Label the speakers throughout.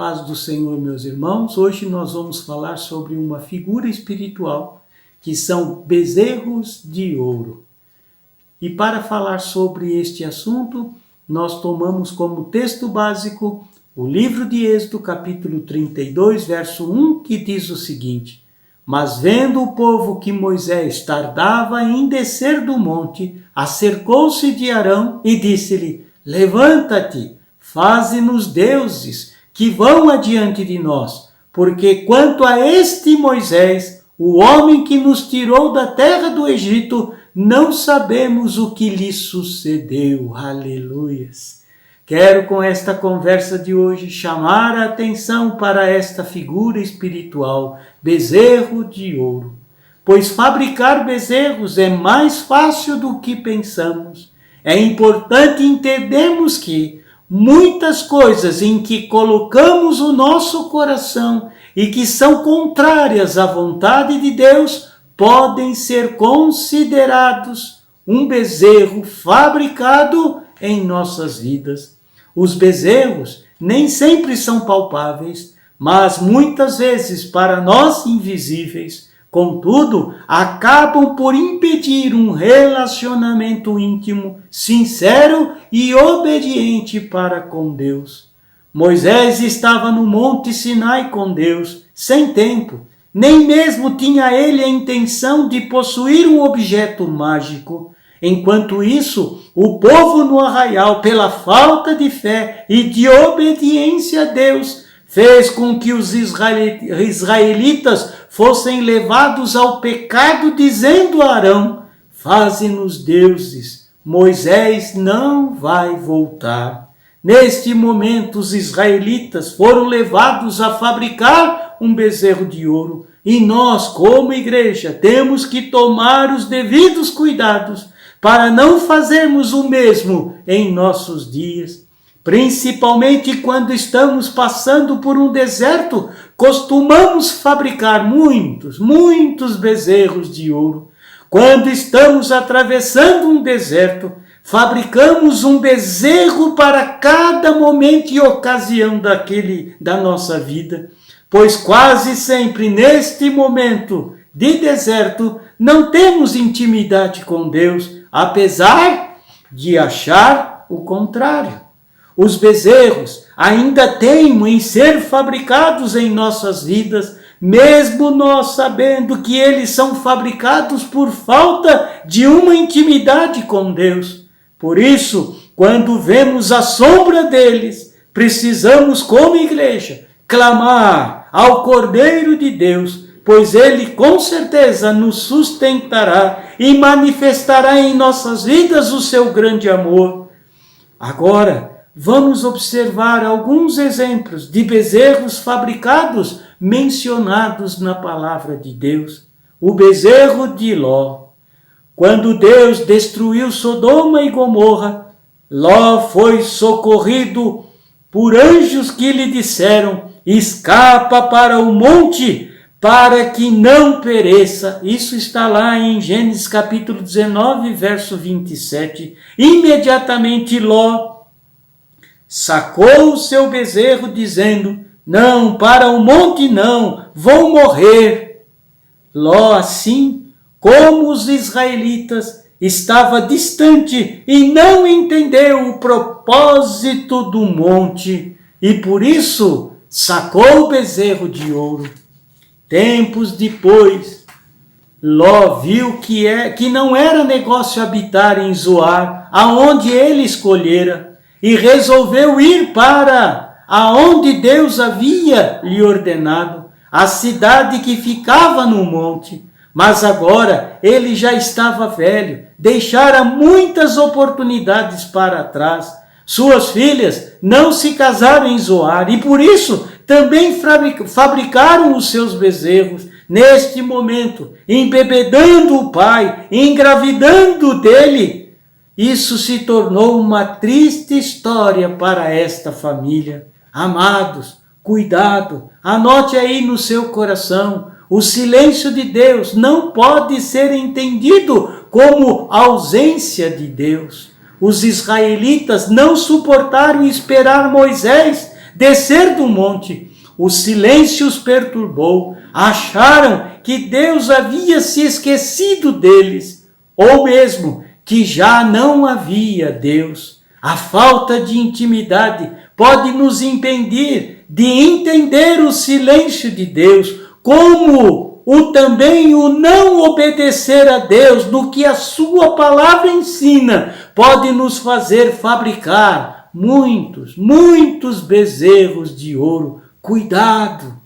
Speaker 1: paz do Senhor, meus irmãos. Hoje nós vamos falar sobre uma figura espiritual que são bezerros de ouro. E para falar sobre este assunto, nós tomamos como texto básico o livro de Êxodo, capítulo 32, verso 1, que diz o seguinte: Mas vendo o povo que Moisés tardava em descer do monte, acercou-se de Arão e disse-lhe: Levanta-te, faze-nos deuses que vão adiante de nós, porque quanto a este Moisés, o homem que nos tirou da terra do Egito, não sabemos o que lhe sucedeu. Aleluias! Quero com esta conversa de hoje chamar a atenção para esta figura espiritual, bezerro de ouro. Pois fabricar bezerros é mais fácil do que pensamos. É importante entendermos que muitas coisas em que colocamos o nosso coração e que são contrárias à vontade de Deus podem ser considerados um bezerro fabricado em nossas vidas. Os bezerros nem sempre são palpáveis, mas muitas vezes para nós invisíveis. Contudo, acabam por impedir um relacionamento íntimo, sincero e obediente para com Deus. Moisés estava no Monte Sinai com Deus, sem tempo. Nem mesmo tinha ele a intenção de possuir um objeto mágico. Enquanto isso, o povo no arraial, pela falta de fé e de obediência a Deus, fez com que os israelitas fossem levados ao pecado, dizendo a Arão: Faze-nos deuses, Moisés não vai voltar. Neste momento, os israelitas foram levados a fabricar um bezerro de ouro, e nós, como igreja, temos que tomar os devidos cuidados para não fazermos o mesmo em nossos dias. Principalmente quando estamos passando por um deserto, costumamos fabricar muitos bezerros de ouro. Quando estamos atravessando um deserto, fabricamos um bezerro para cada momento e ocasião da nossa vida, pois quase sempre neste momento de deserto não temos intimidade com Deus, apesar de achar o contrário. Os bezerros ainda teimam em ser fabricados em nossas vidas, mesmo nós sabendo que eles são fabricados por falta de uma intimidade com Deus. Por isso, quando vemos a sombra deles, precisamos, como igreja, clamar ao Cordeiro de Deus, pois ele com certeza nos sustentará e manifestará em nossas vidas o seu grande amor. Agora, vamos observar alguns exemplos de bezerros fabricados mencionados na palavra de Deus. O bezerro de Ló. Quando Deus destruiu Sodoma e Gomorra, Ló foi socorrido por anjos que lhe disseram: escapa para o monte, para que não pereça. Isso está lá em Gênesis capítulo 19, verso 27. Imediatamente Ló sacou o seu bezerro, dizendo: não, para o monte não, vou morrer. Ló, assim como os israelitas, estava distante e não entendeu o propósito do monte, e por isso sacou o bezerro de ouro. Tempos depois, Ló viu que não era negócio habitar em Zoar, aonde ele escolhera, e resolveu ir para aonde Deus havia lhe ordenado, a cidade que ficava no monte. Mas agora ele já estava velho, deixara muitas oportunidades para trás. Suas filhas não se casaram em Zoar e por isso também fabricaram os seus bezerros. Neste momento, embebedando o pai, engravidando dele, isso se tornou uma triste história para esta família. Amados, cuidado, anote aí no seu coração: o silêncio de Deus não pode ser entendido como ausência de Deus. Os israelitas não suportaram esperar Moisés descer do monte. O silêncio os perturbou, acharam que Deus havia se esquecido deles, ou mesmo que já não havia Deus. A falta de intimidade pode nos impedir de entender o silêncio de Deus, como também o não obedecer a Deus no que a sua palavra ensina, pode nos fazer fabricar muitos bezerros de ouro. Cuidado!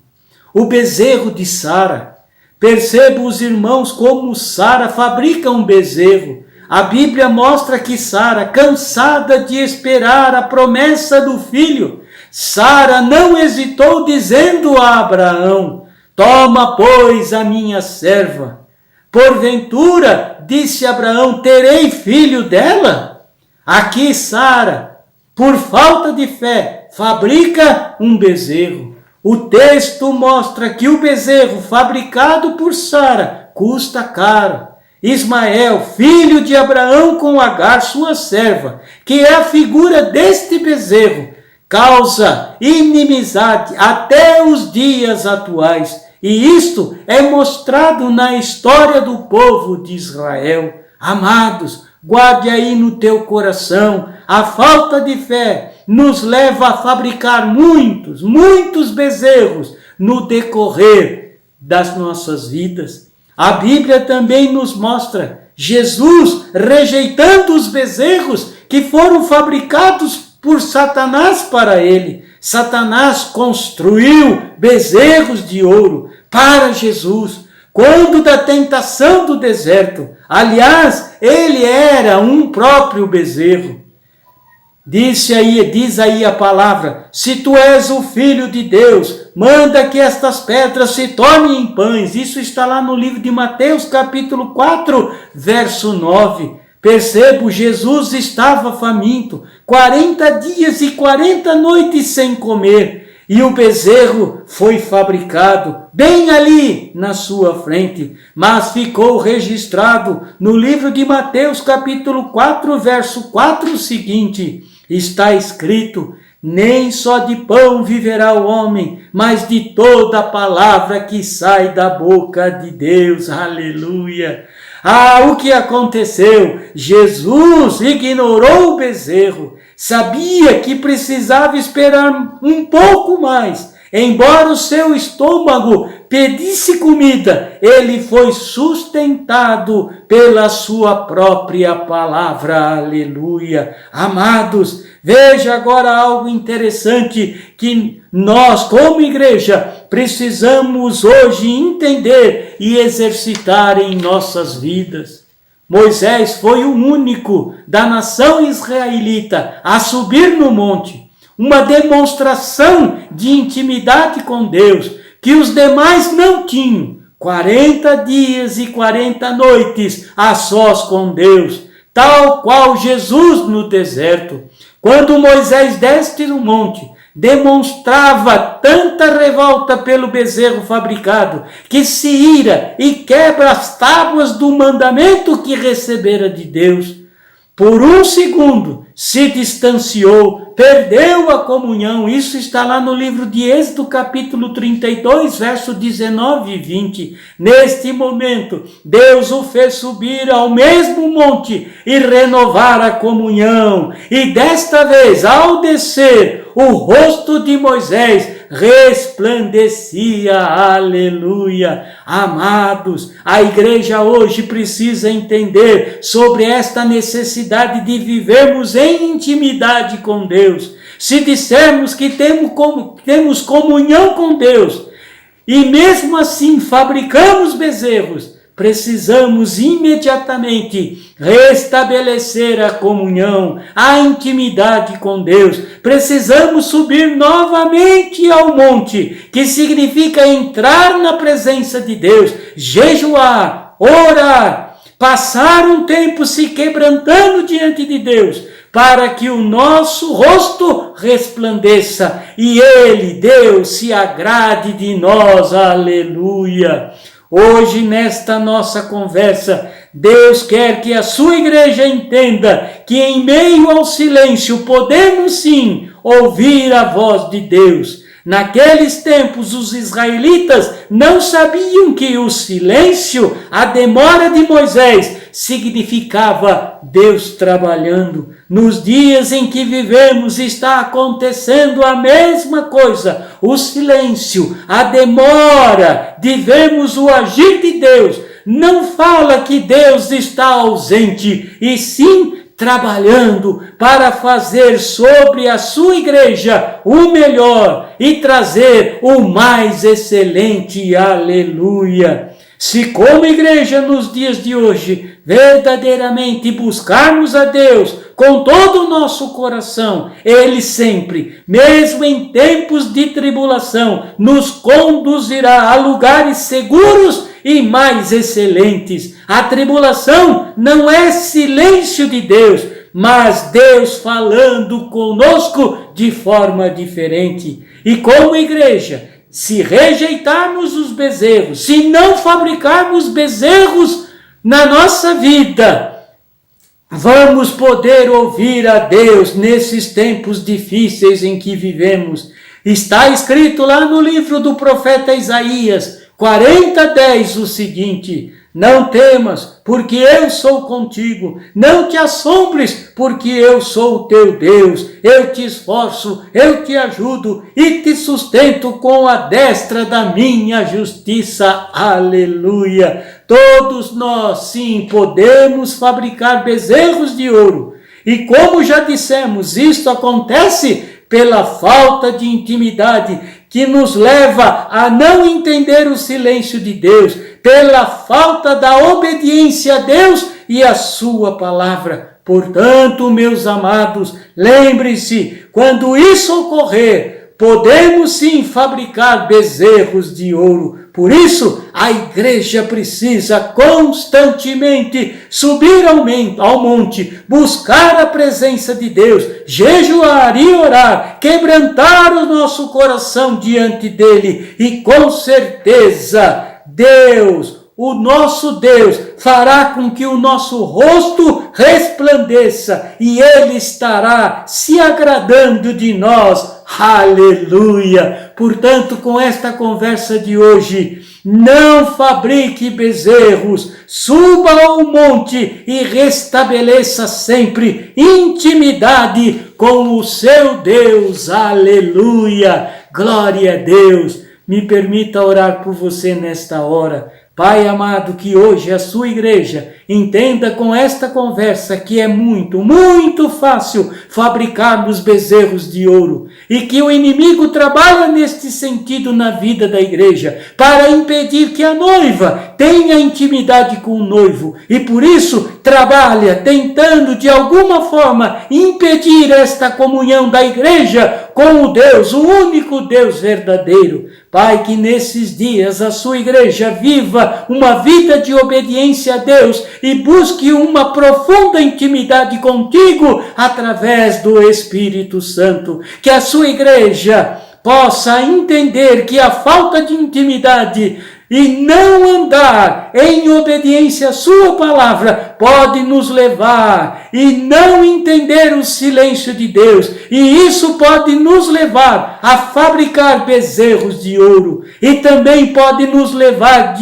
Speaker 1: O bezerro de Sara. Perceba, os irmãos, como Sara fabrica um bezerro. A Bíblia mostra que Sara, cansada de esperar a promessa do filho, Sara não hesitou, dizendo a Abraão: toma, pois, a minha serva. Porventura, disse Abraão, terei filho dela? Aqui Sara, por falta de fé, fabrica um bezerro. O texto mostra que o bezerro fabricado por Sara custa caro. Ismael, filho de Abraão com Agar, sua serva, que é a figura deste bezerro, causa inimizade até os dias atuais. E isto é mostrado na história do povo de Israel. Amados, guarde aí no teu coração, a falta de fé nos leva a fabricar muitos bezerros no decorrer das nossas vidas. A Bíblia também nos mostra Jesus rejeitando os bezerros que foram fabricados por Satanás para ele. Satanás construiu bezerros de ouro para Jesus, quando da tentação do deserto. Aliás, ele era um próprio bezerro. Diz aí a palavra: se tu és o Filho de Deus, manda que estas pedras se tornem em pães. Isso está lá no livro de Mateus, capítulo 4, verso 9. Percebo, Jesus estava faminto, 40 dias e 40 noites sem comer, e o bezerro foi fabricado bem ali na sua frente, mas ficou registrado no livro de Mateus, capítulo 4, verso 4, o seguinte: está escrito: nem só de pão viverá o homem, mas de toda a palavra que sai da boca de Deus. Aleluia! O que aconteceu? Jesus ignorou o bezerro, sabia que precisava esperar um pouco mais. Embora o seu estômago pedisse comida, ele foi sustentado pela sua própria palavra. Aleluia! Amados, veja agora algo interessante que nós, como igreja, precisamos hoje entender e exercitar em nossas vidas. Moisés foi o único da nação israelita a subir no monte, uma demonstração de intimidade com Deus, que os demais não tinham. 40 dias e 40 noites a sós com Deus, tal qual Jesus no deserto. Quando Moisés desce no monte, demonstrava tanta revolta pelo bezerro fabricado, que se ira e quebra as tábuas do mandamento que recebera de Deus. Por um segundo se distanciou, perdeu a comunhão. Isso está lá no livro de Êxodo, capítulo 32, verso 19 e 20. Neste momento, Deus o fez subir ao mesmo monte e renovar a comunhão. E desta vez, ao descer, o rosto de Moisés resplandecia. Aleluia! Amados, a igreja hoje precisa entender sobre esta necessidade de vivermos em intimidade com Deus. Se dissermos que temos comunhão com Deus e mesmo assim fabricamos bezerros, precisamos imediatamente restabelecer a comunhão, a intimidade com Deus. Precisamos subir novamente ao monte, que significa entrar na presença de Deus, jejuar, orar, passar um tempo se quebrantando diante de Deus, para que o nosso rosto resplandeça e Ele, Deus, se agrade de nós. Aleluia! Hoje, nesta nossa conversa, Deus quer que a sua igreja entenda que em meio ao silêncio podemos sim ouvir a voz de Deus. Naqueles tempos, os israelitas não sabiam que o silêncio, a demora de Moisés, significava Deus trabalhando. Nos dias em que vivemos está acontecendo a mesma coisa. O silêncio, a demora de vermos o agir de Deus, não fala que Deus está ausente, e sim trabalhando para fazer sobre a sua igreja o melhor e trazer o mais excelente. Aleluia! Se como igreja nos dias de hoje verdadeiramente buscarmos a Deus com todo o nosso coração, Ele sempre, mesmo em tempos de tribulação, nos conduzirá a lugares seguros e mais excelentes. A tribulação não é silêncio de Deus, mas Deus falando conosco de forma diferente. E como igreja, se rejeitarmos os bezerros, se não fabricarmos bezerros na nossa vida, vamos poder ouvir a Deus nesses tempos difíceis em que vivemos. Está escrito lá no livro do profeta Isaías, 40:10, o seguinte: não temas, porque eu sou contigo. Não te assombres, porque eu sou o teu Deus. Eu te esforço, eu te ajudo e te sustento com a destra da minha justiça. Aleluia! Todos nós, sim, podemos fabricar bezerros de ouro. E como já dissemos, isto acontece pela falta de intimidade que nos leva a não entender o silêncio de Deus, pela falta da obediência a Deus e a sua palavra. Portanto, meus amados, lembre-se, quando isso ocorrer, podemos sim fabricar bezerros de ouro. Por isso, a igreja precisa constantemente subir ao monte, buscar a presença de Deus, jejuar e orar, quebrantar o nosso coração diante dele, e com certeza Deus, o nosso Deus, fará com que o nosso rosto resplandeça e Ele estará se agradando de nós. Aleluia! Portanto, com esta conversa de hoje, não fabrique bezerros, suba ao monte e restabeleça sempre intimidade com o seu Deus. Aleluia! Glória a Deus! Me permita orar por você nesta hora. Pai amado, que hoje a sua igreja entenda com esta conversa que é muito, muito fácil fabricarmos bezerros de ouro, e que o inimigo trabalha neste sentido na vida da igreja para impedir que a noiva tenha intimidade com o noivo, e por isso trabalha tentando de alguma forma impedir esta comunhão da igreja com o Deus, o único Deus verdadeiro. Pai, que nesses dias a sua igreja viva uma vida de obediência a Deus e busque uma profunda intimidade contigo através do Espírito Santo. Que a sua igreja possa entender que a falta de intimidade e não andar em obediência à sua palavra pode nos levar e não entender o silêncio de Deus, e isso pode nos levar a fabricar bezerros de ouro, e também pode nos levar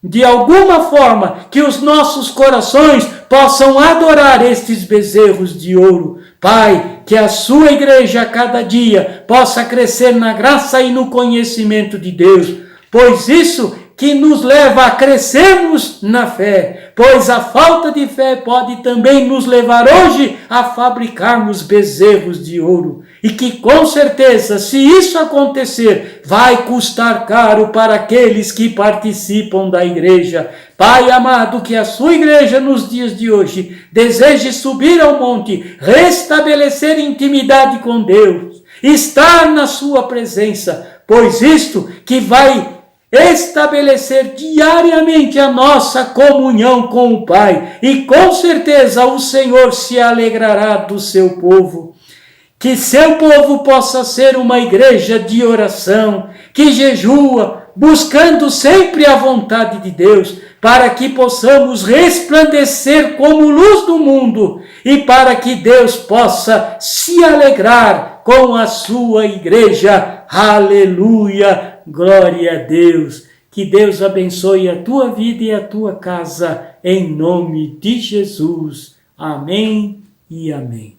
Speaker 1: de alguma forma que os nossos corações possam adorar estes bezerros de ouro. Pai, que a sua igreja a cada dia possa crescer na graça e no conhecimento de Deus, pois isso que nos leva a crescermos na fé, pois a falta de fé pode também nos levar hoje a fabricarmos bezerros de ouro, e que com certeza, se isso acontecer, vai custar caro para aqueles que participam da igreja. Pai amado, que a sua igreja nos dias de hoje deseje subir ao monte, restabelecer intimidade com Deus, estar na sua presença, pois isto que vai estabelecer diariamente a nossa comunhão com o Pai, e com certeza o Senhor se alegrará do seu povo. Que seu povo possa ser uma igreja de oração, que jejua, buscando sempre a vontade de Deus, para que possamos resplandecer como luz do mundo e para que Deus possa se alegrar com a sua igreja. Aleluia! Glória a Deus! Que Deus abençoe a tua vida e a tua casa, em nome de Jesus. Amém e amém.